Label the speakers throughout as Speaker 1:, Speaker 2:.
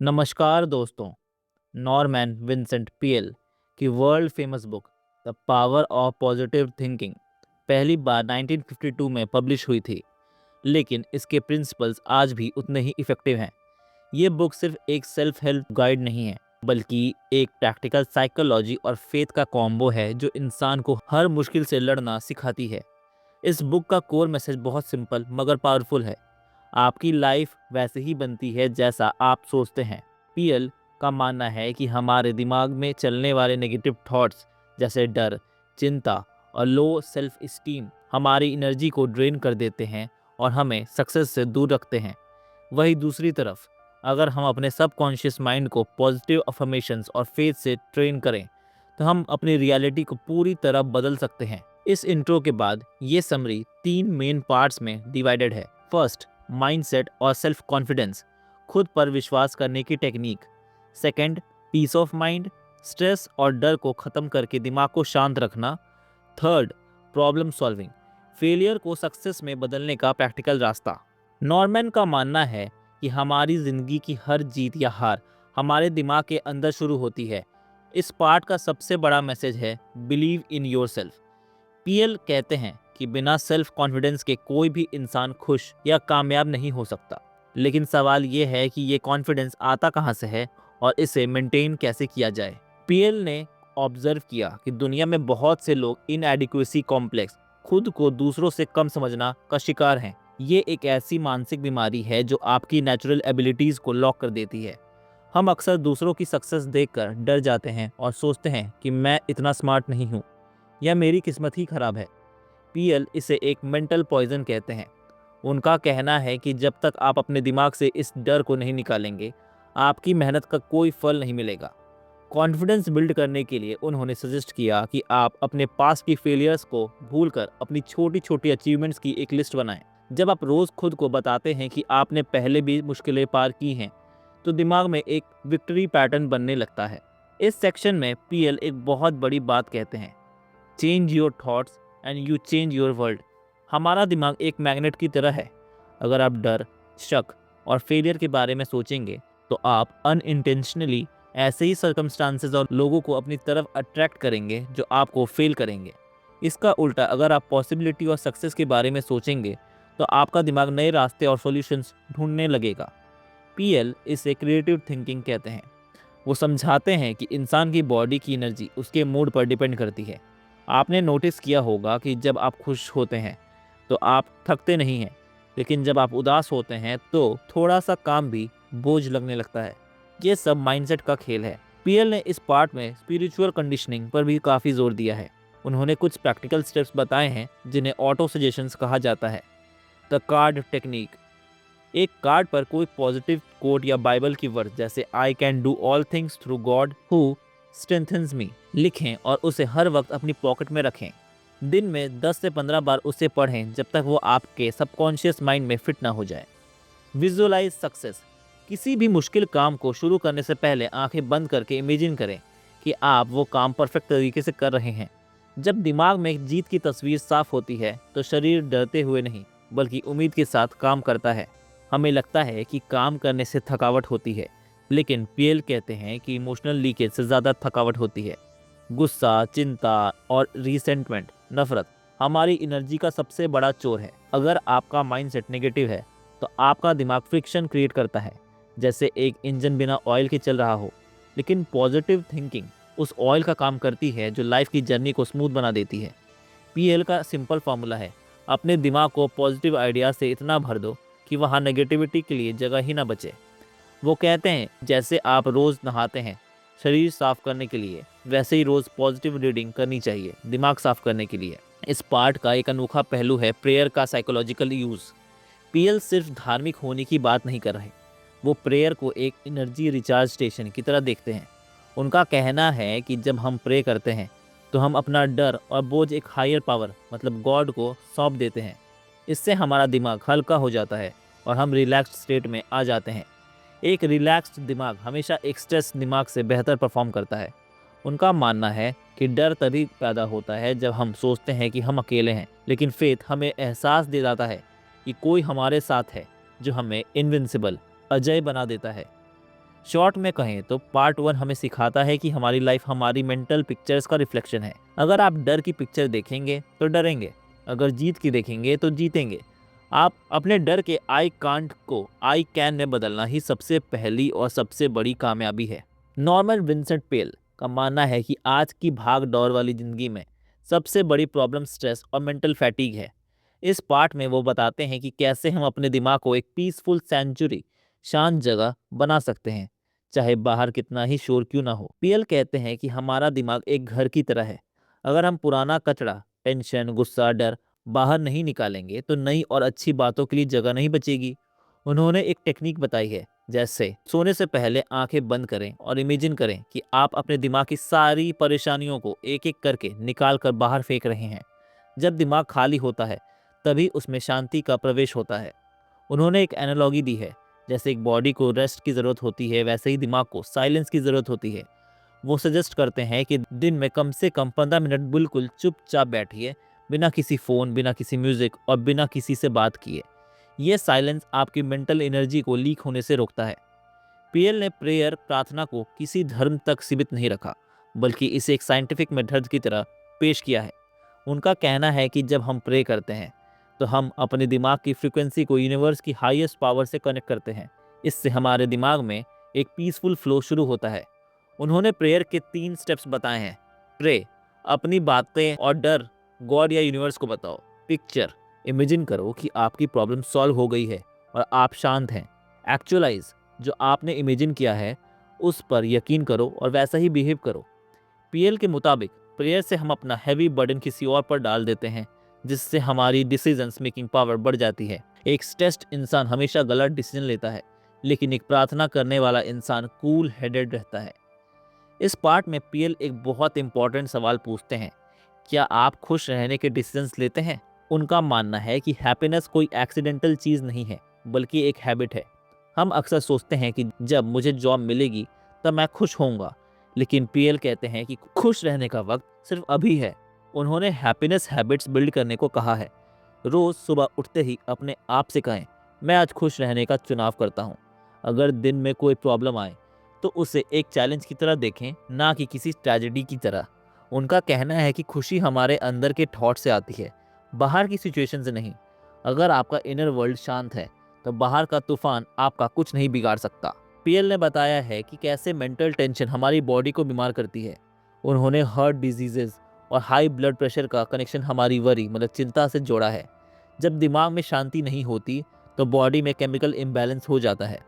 Speaker 1: नमस्कार दोस्तों। Normann Vincent PL की world famous book the power of positive thinking पहली बार 1952 में पब्लिश हुई थी, लेकिन इसके प्रिंसिपल्स आज भी उतने ही इफ़ेक्टिव हैं। ये बुक सिर्फ एक सेल्फ हेल्प गाइड नहीं है, बल्कि एक प्रैक्टिकल साइकोलॉजी और फेथ का कॉम्बो है जो इंसान को हर मुश्किल से लड़ना सिखाती है। इस बुक का कोर मैसेज बहुत सिंपल मगर पावरफुल है। आपकी लाइफ वैसे ही बनती है जैसा आप सोचते हैं। पीएल का मानना है कि हमारे दिमाग में चलने वाले नेगेटिव थॉट्स जैसे डर, चिंता और लो सेल्फ इस्टीम हमारी एनर्जी को ड्रेन कर देते हैं और हमें सक्सेस से दूर रखते हैं। वही दूसरी तरफ, अगर हम अपने सबकॉन्शियस माइंड को पॉजिटिव अफर्मेशंस और फेथ से ट्रेन करें तो हम अपनी रियलिटी को पूरी तरह बदल सकते हैं। इस इंट्रो के बाद ये समरी 3 मेन पार्ट्स में डिवाइडेड है। फर्स्ट, माइंडसेट और सेल्फ कॉन्फिडेंस, खुद पर विश्वास करने की technique. Second, peace of mind, stress और डर को ख़त्म करके दिमाग को शांत रखना। थर्ड, प्रॉब्लम सॉल्विंग, फेलियर को सक्सेस में बदलने का प्रैक्टिकल रास्ता। नॉर्मन का मानना है कि हमारी ज़िंदगी की हर जीत या हार हमारे दिमाग के अंदर शुरू होती है। इस पार्ट का सबसे बड़ा मैसेज है बिलीव इन योरसेल्फ। पीएल कहते हैं कि बिना सेल्फ कॉन्फिडेंस के कोई भी इंसान खुश या कामयाब नहीं हो सकता। लेकिन सवाल ये है कि ये कॉन्फिडेंस आता कहाँ से है और इसे मेंटेन कैसे किया जाए। पीएल ने ऑब्जर्व किया कि दुनिया में बहुत से लोग इनएडिक्वेसी कॉम्प्लेक्स, खुद को दूसरों से कम समझना का शिकार हैं। ये एक ऐसी मानसिक बीमारी है जो आपकी नेचुरल एबिलिटीज़ को लॉक कर देती है। हम अक्सर दूसरों की सक्सेस देखकर डर जाते हैं और सोचते हैं कि मैं इतना स्मार्ट नहीं हूँ या मेरी किस्मत ही खराब है। पीएल इसे एक मेंटल पॉइजन कहते हैं। उनका कहना है कि जब तक आप अपने दिमाग से इस डर को नहीं निकालेंगे, आपकी मेहनत का कोई फल नहीं मिलेगा। कॉन्फिडेंस बिल्ड करने के लिए उन्होंने सजेस्ट किया कि आप अपने पास की फेलियर्स को भूलकर अपनी छोटी छोटी अचीवमेंट्स की एक लिस्ट बनाएं। जब आप रोज़ खुद को बताते हैं कि आपने पहले भी मुश्किलें पार की हैं, तो दिमाग में एक विक्ट्री पैटर्न बनने लगता है। इस सेक्शन में पीएल एक बहुत बड़ी बात कहते हैं, change your thoughts and you change your world. हमारा दिमाग एक मैग्नेट की तरह है। अगर आप डर, शक और फेलियर के बारे में सोचेंगे तो आप अनइंटेंशनली ऐसे ही सर्कमस्टांसेस और लोगों को अपनी तरफ अट्रैक्ट करेंगे जो आपको फेल करेंगे। इसका उल्टा, अगर आप पॉसिबिलिटी और सक्सेस के बारे में सोचेंगे तो आपका दिमाग नए रास्ते और सॉल्यूशंस ढूंढने लगेगा। पीएल इसे क्रिएटिव थिंकिंग कहते हैं। वो समझाते हैं कि इंसान की बॉडी की एनर्जी उसके मूड पर डिपेंड करती है। आपने नोटिस किया होगा कि जब आप खुश होते हैं तो आप थकते नहीं हैं, लेकिन जब आप उदास होते हैं तो थोड़ा सा काम भी बोझ लगने लगता है। ये सब माइंडसेट का खेल है। पीएल ने इस पार्ट में स्पिरिचुअल कंडीशनिंग पर भी काफ़ी जोर दिया है। उन्होंने कुछ प्रैक्टिकल स्टेप्स बताए हैं जिन्हें ऑटो सजेशंस कहा जाता है। द कार्ड टेक्निक, एक कार्ड पर कोई पॉजिटिव कोट या बाइबल की वर्ड जैसे I can do all things through God who strengthens me लिखें और उसे हर वक्त अपनी पॉकेट में रखें। दिन में 10 से 15 बार उसे पढ़ें जब तक वो आपके सबकॉन्शियस माइंड में फिट ना हो जाए। विजुअलाइज सक्सेस, किसी भी मुश्किल काम को शुरू करने से पहले आंखें बंद करके इमेजिन करें कि आप वो काम परफेक्ट तरीके से कर रहे हैं। जब दिमाग में जीत की तस्वीर साफ होती है तो शरीर डरते हुए नहीं बल्कि उम्मीद के साथ काम करता है। हमें लगता है कि काम करने से थकावट होती है, लेकिन पीएल कहते हैं कि इमोशनल लीकेज से ज़्यादा थकावट होती है। गुस्सा, चिंता और रिसेंटमेंट, नफरत हमारी एनर्जी का सबसे बड़ा चोर है। अगर आपका माइंडसेट नेगेटिव है तो आपका दिमाग फ्रिक्शन क्रिएट करता है, जैसे एक इंजन बिना ऑयल के चल रहा हो। लेकिन पॉजिटिव थिंकिंग उस ऑयल का काम करती है जो लाइफ की जर्नी को स्मूथ बना देती है। पीएल का सिंपल फार्मूला है, अपने दिमाग को पॉजिटिव आइडिया से इतना भर दो कि वहाँ नेगेटिविटी के लिए जगह ही ना बचे। वो कहते हैं जैसे आप रोज़ नहाते हैं शरीर साफ करने के लिए, वैसे ही रोज़ पॉजिटिव रीडिंग करनी चाहिए दिमाग साफ करने के लिए। इस पार्ट का एक अनोखा पहलू है प्रेयर का साइकोलॉजिकल यूज़। पीएल सिर्फ धार्मिक होने की बात नहीं कर रहे, वो प्रेयर को एक एनर्जी रिचार्ज स्टेशन की तरह देखते हैं। उनका कहना है कि जब हम प्रे करते हैं तो हम अपना डर और बोझ एक हायर पावर मतलब गॉड को सौंप देते हैं। इससे हमारा दिमाग हल्का हो जाता है और हम रिलैक्स्ड स्टेट में आ जाते हैं। एक रिलैक्स्ड दिमाग हमेशा एक स्ट्रेस दिमाग से बेहतर परफॉर्म करता है। उनका मानना है कि डर तभी पैदा होता है जब हम सोचते हैं कि हम अकेले हैं, लेकिन फेथ हमें एहसास दे जाता है कि कोई हमारे साथ है जो हमें इनविंसिबल, अजय बना देता है। शॉर्ट में कहें तो पार्ट 1 हमें सिखाता है कि हमारी लाइफ हमारी मेंटल पिक्चर्स का रिफ्लेक्शन है। अगर आप डर की पिक्चर देखेंगे तो डरेंगे, अगर जीत की देखेंगे तो जीतेंगे। आप अपने डर के आई कांट को आई कैन में बदलना ही सबसे पहली और सबसे बड़ी कामयाबी है। नॉर्मन विंसेंट पेल का मानना है कि आज की भाग दौड़ वाली जिंदगी में सबसे बड़ी प्रॉब्लम स्ट्रेस और मेंटल फैटीग है। इस पार्ट में वो बताते हैं कि कैसे हम अपने दिमाग को एक पीसफुल सेंचुरी, शांत जगह बना सकते हैं, चाहे बाहर कितना ही शोर क्यों ना हो। पीएल कहते हैं कि हमारा दिमाग एक घर की तरह है। अगर हम पुराना कचरा, टेंशन, गुस्सा, डर बाहर नहीं निकालेंगे तो नई और अच्छी बातों के लिए जगह नहीं बचेगी। उन्होंने एक टेक्निक बताई है, जैसे सोने से पहले आंखें बंद करें और इमेजिन करें कि आप अपने दिमाग की सारी परेशानियों को एक एक करके निकाल कर बाहर फेंक रहे हैं। जब दिमाग खाली होता है तभी उसमें शांति का प्रवेश होता है। उन्होंने एक एनालॉजी दी है, जैसे एक बॉडी को रेस्ट की ज़रूरत होती है वैसे ही दिमाग को साइलेंस की ज़रूरत होती है। वो सजेस्ट करते हैं कि दिन में कम से कम 15 मिनट बिल्कुल चुपचाप बैठिए, बिना किसी फ़ोन, बिना किसी म्यूज़िक और बिना किसी से बात किए। ये साइलेंस आपकी मेंटल एनर्जी को लीक होने से रोकता है। पीएल ने प्रेयर, प्रार्थना को किसी धर्म तक सीमित नहीं रखा, बल्कि इसे एक साइंटिफिक मेथड की तरह पेश किया है। उनका कहना है कि जब हम प्रे करते हैं तो हम अपने दिमाग की फ्रीक्वेंसी को यूनिवर्स की हाईएस्ट पावर से कनेक्ट करते हैं। इससे हमारे दिमाग में एक पीसफुल फ्लो शुरू होता है। उन्होंने प्रेयर के 3 स्टेप्स बताए हैं। प्रे, अपनी बातें और डर गॉड या यूनिवर्स को बताओ। पिक्चर, इमेजिन करो कि आपकी प्रॉब्लम सॉल्व हो गई है और आप शांत हैं। एक्चुअलाइज, जो आपने इमेजिन किया है उस पर यकीन करो और वैसा ही बिहेव करो। पीएल के मुताबिक प्रेयर से हम अपना हैवी बर्डन किसी और पर डाल देते हैं, जिससे हमारी डिसीजंस मेकिंग पावर बढ़ जाती है। एक स्ट्रेस्ड इंसान हमेशा गलत डिसीजन लेता है, लेकिन एक प्रार्थना करने वाला इंसान कूल हेडेड रहता है। इस पार्ट में पीएल एक बहुत इंपॉर्टेंट सवाल पूछते हैं, क्या आप खुश रहने के डिसीजंस लेते हैं? उनका मानना है कि हैप्पीनेस कोई एक्सीडेंटल चीज़ नहीं है, बल्कि एक हैबिट है। हम अक्सर सोचते हैं कि जब मुझे जॉब मिलेगी तब मैं खुश होऊंगा, लेकिन पीएल कहते हैं कि खुश रहने का वक्त सिर्फ अभी है। उन्होंने हैप्पीनेस हैबिट्स बिल्ड करने को कहा है। रोज़ सुबह उठते ही अपने आप से कहें, मैं आज खुश रहने का चुनाव करता हूँ। अगर दिन में कोई प्रॉब्लम आए तो उसे एक चैलेंज की तरह देखें, ना कि किसी ट्रेजेडी की तरह। उनका कहना है कि खुशी हमारे अंदर के थॉट से आती है, बाहर की सिचुएशन से नहीं। अगर आपका इनर वर्ल्ड शांत है तो बाहर का तूफान आपका कुछ नहीं बिगाड़ सकता। पीएल ने बताया है कि कैसे मेंटल टेंशन हमारी बॉडी को बीमार करती है। उन्होंने हार्ट डिजीजेज और हाई ब्लड प्रेशर का कनेक्शन हमारी वरी मतलब चिंता से जोड़ा है। जब दिमाग में शांति नहीं होती तो बॉडी में केमिकल इम्बैलेंस हो जाता है।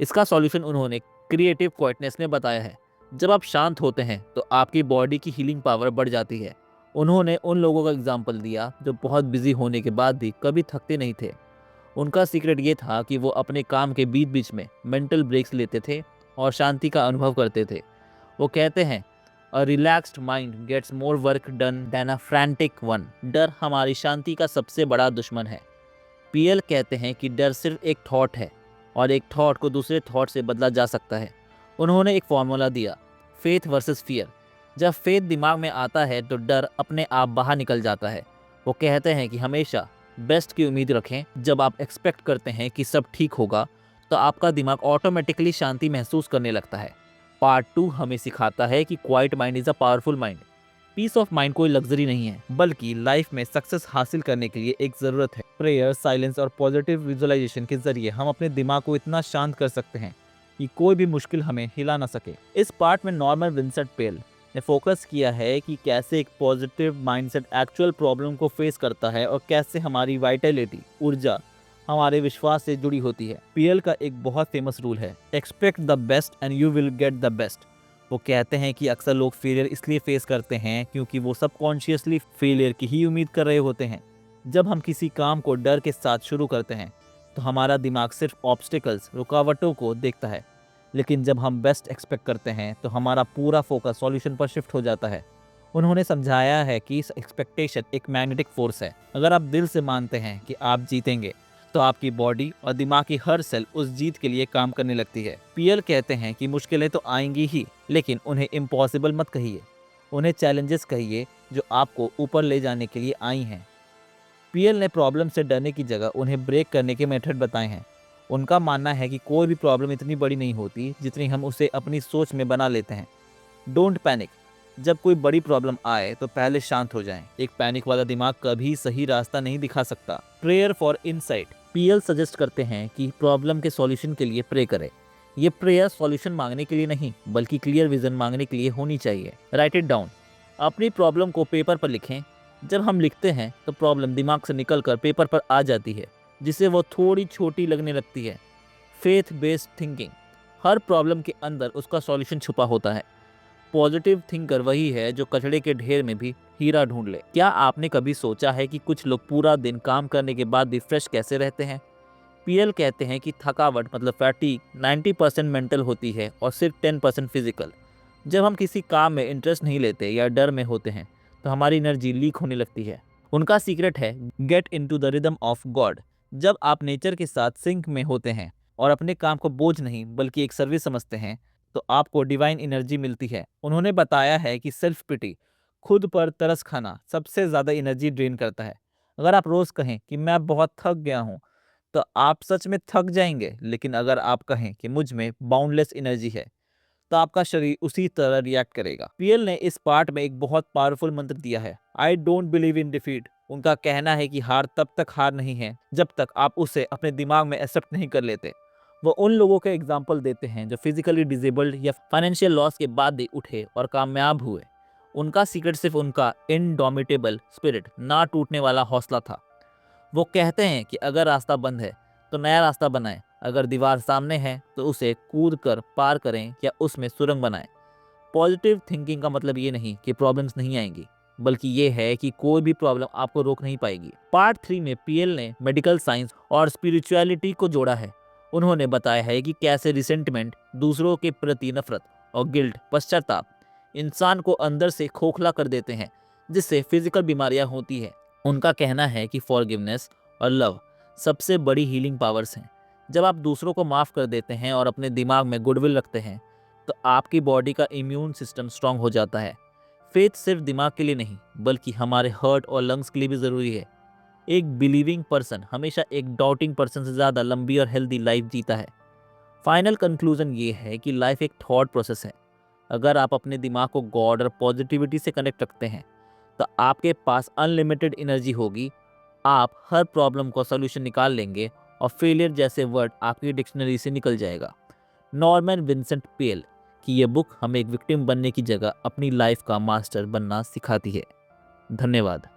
Speaker 1: इसका सॉल्यूशन उन्होंने क्रिएटिव क्वाइटनेस में बताया है। जब आप शांत होते हैं तो आपकी बॉडी की हीलिंग पावर बढ़ जाती है। उन्होंने उन लोगों का एग्जाम्पल दिया जो बहुत बिजी होने के बाद भी कभी थकते नहीं थे। उनका सीक्रेट ये था कि वो अपने काम के बीच बीच में मेंटल ब्रेक्स लेते थे और शांति का अनुभव करते थे। वो कहते हैं, a relaxed mind gets more work done than a frantic one. डर हमारी शांति का सबसे बड़ा दुश्मन है। पीएल कहते हैं कि डर सिर्फ एक थॉट है और एक थॉट को दूसरे थॉट से बदला जा सकता है। उन्होंने एक फॉर्मूला दिया, फेथ वर्सेस फियर। जब फेथ दिमाग में आता है तो डर अपने आप बाहर निकल जाता है। वो कहते हैं कि हमेशा बेस्ट की उम्मीद रखें। जब आप एक्सपेक्ट करते हैं कि सब ठीक होगा तो आपका दिमाग ऑटोमेटिकली शांति महसूस करने लगता है। पार्ट 2 हमें सिखाता है कि quiet mind is a powerful mind. Peace of mind कोई लग्जरी नहीं है, बल्कि लाइफ में सक्सेस हासिल करने के लिए एक ज़रूरत है। प्रेयर, साइलेंस और पॉजिटिव विजुअलाइजेशन के जरिए हम अपने दिमाग को इतना शांत कर सकते हैं कि कोई भी मुश्किल हमें हिला ना सके। इस पार्ट में नॉर्मन विंसेंट पेल ने फोकस किया है कि कैसे एक पॉजिटिव माइंडसेट एक्चुअल प्रॉब्लम को फेस करता है और कैसे हमारी वाइटलिटी, ऊर्जा हमारे विश्वास से जुड़ी होती है। पीएल का एक बहुत फेमस रूल है, expect the best and you will get the best. वो कहते हैं कि अक्सर लोग फेलियर इसलिए फेस करते हैं क्योंकि वो सबकॉन्शियसली फेलियर की ही उम्मीद कर रहे होते हैं। जब हम किसी काम को डर के साथ शुरू करते हैं तो हमारा दिमाग सिर्फ ऑब्स्टिकल्स, रुकावटों को देखता है, लेकिन जब हम बेस्ट एक्सपेक्ट करते हैं तो हमारा पूरा फोकस सॉल्यूशन पर शिफ्ट हो जाता है। उन्होंने समझाया है कि इस एक्सपेक्टेशन एक मैग्नेटिक फोर्स है। अगर आप दिल से मानते हैं कि आप जीतेंगे तो आपकी बॉडी और दिमाग की हर सेल उस जीत के लिए काम करने लगती है। पीएल कहते हैं कि मुश्किलें तो आएंगी ही, लेकिन उन्हें इम्पॉसिबल मत कहिए, उन्हें चैलेंजेस कहिए जो आपको ऊपर ले जाने के लिए आई हैं। पीएल ने प्रॉब्लम से डरने की जगह उन्हें ब्रेक करने के मेथड बताए हैं। उनका मानना है कि कोई भी प्रॉब्लम इतनी बड़ी नहीं होती जितनी हम उसे अपनी सोच में बना लेते हैं। Don't panic. जब कोई बड़ी प्रॉब्लम आए तो पहले शांत हो जाएं। एक पैनिक वाला दिमाग कभी सही रास्ता नहीं दिखा सकता। Prayer for insight. PL suggest करते हैं कि प्रॉब्लम के सॉल्यूशन के लिए प्रे करें। ये प्रेयर सॉल्यूशन मांगने के लिए नहीं बल्कि क्लियर विजन मांगने के लिए होनी चाहिए। Right it down. अपनी प्रॉब्लम को पेपर पर लिखें। जब हम लिखते हैं तो प्रॉब्लम दिमाग से निकलकर पेपर पर आ जाती है, जिससे वो थोड़ी छोटी लगने लगती है। Faith based thinking. हर प्रॉब्लम के अंदर उसका सॉल्यूशन छुपा होता है। पॉजिटिव थिंकर वही है जो कचड़े के ढेर में भी हीरा ढूंढ ले। क्या आपने कभी सोचा है कि कुछ लोग पूरा दिन काम करने के बाद भी फ्रेश कैसे रहते हैं? पीएल कहते हैं कि थकावट मतलब फैटीग 90% मेंटल होती है और सिर्फ 10% फिजिकल। जब हम किसी काम में इंटरेस्ट नहीं लेते या डर में होते हैं तो हमारी एनर्जी लीक होने लगती है। उनका सीक्रेट है get into the rhythm of God. जब आप नेचर के साथ सिंक में होते हैं और अपने काम को बोझ नहीं बल्कि एक सर्विस समझते हैं तो आपको डिवाइन एनर्जी मिलती है। उन्होंने बताया है कि सेल्फ पिटी, खुद पर तरस खाना, सबसे ज़्यादा एनर्जी ड्रेन करता है। अगर आप रोज़ कहें कि मैं बहुत थक गया हूँ तो आप सच में थक जाएंगे, लेकिन अगर आप कहें कि मुझ में बाउंडलेस एनर्जी है तो आपका शरीर उसी तरह रिएक्ट करेगा। पीएल ने इस पार्ट में एक बहुत पावरफुल मंत्र दिया है, I don't believe in defeat. उनका कहना है कि हार तब तक हार नहीं है जब तक आप उसे अपने दिमाग में एक्सेप्ट नहीं कर लेते। वो उन लोगों के एग्जाम्पल देते हैं जो फिजिकली डिजेबल्ड या फाइनेंशियल लॉस के बाद भी उठे और कामयाब हुए। उनका सीक्रेट सिर्फ उनका इनडोमिटेबल स्पिरिट, ना टूटने वाला हौसला था। वो कहते हैं कि अगर रास्ता बंद है तो नया रास्ता बनाएं, अगर दीवार सामने है तो उसे कूद कर पार करें या उसमें सुरंग बनाएं। पॉजिटिव थिंकिंग का मतलब ये नहीं कि प्रॉब्लम्स नहीं आएंगी, बल्कि ये है कि कोई भी प्रॉब्लम आपको रोक नहीं पाएगी। पार्ट 3 में पीएल ने मेडिकल साइंस और स्पिरिचुअलिटी को जोड़ा है। उन्होंने बताया है कि कैसे रिसेंटमेंट, दूसरों के प्रति नफरत और गिल्ट, पश्चाताप इंसान को अंदर से खोखला कर देते हैं, जिससे फिजिकल बीमारियां होती है। उनका कहना है कि फॉरगिवनेस और लव सबसे बड़ी हीलिंग पावर्स हैं। जब आप दूसरों को माफ़ कर देते हैं और अपने दिमाग में गुडविल रखते हैं तो आपकी बॉडी का इम्यून सिस्टम स्ट्रांग हो जाता है। फेथ सिर्फ दिमाग के लिए नहीं बल्कि हमारे हार्ट और लंग्स के लिए भी ज़रूरी है। एक बिलीविंग पर्सन हमेशा एक डाउटिंग पर्सन से ज़्यादा लंबी और हेल्दी लाइफ जीता है। फाइनल कंक्लूजन ये है कि लाइफ एक थॉट प्रोसेस है। अगर आप अपने दिमाग को गॉड और पॉजिटिविटी से कनेक्ट रखते हैं तो आपके पास अनलिमिटेड एनर्जी होगी। आप हर प्रॉब्लम का सॉल्यूशन निकाल लेंगे और फेलियर जैसे वर्ड आपकी डिक्शनरी से निकल जाएगा। नॉर्मन विंसेंट पेल की ये बुक हमें एक विक्टिम बनने की जगह अपनी लाइफ का मास्टर बनना सिखाती है। धन्यवाद।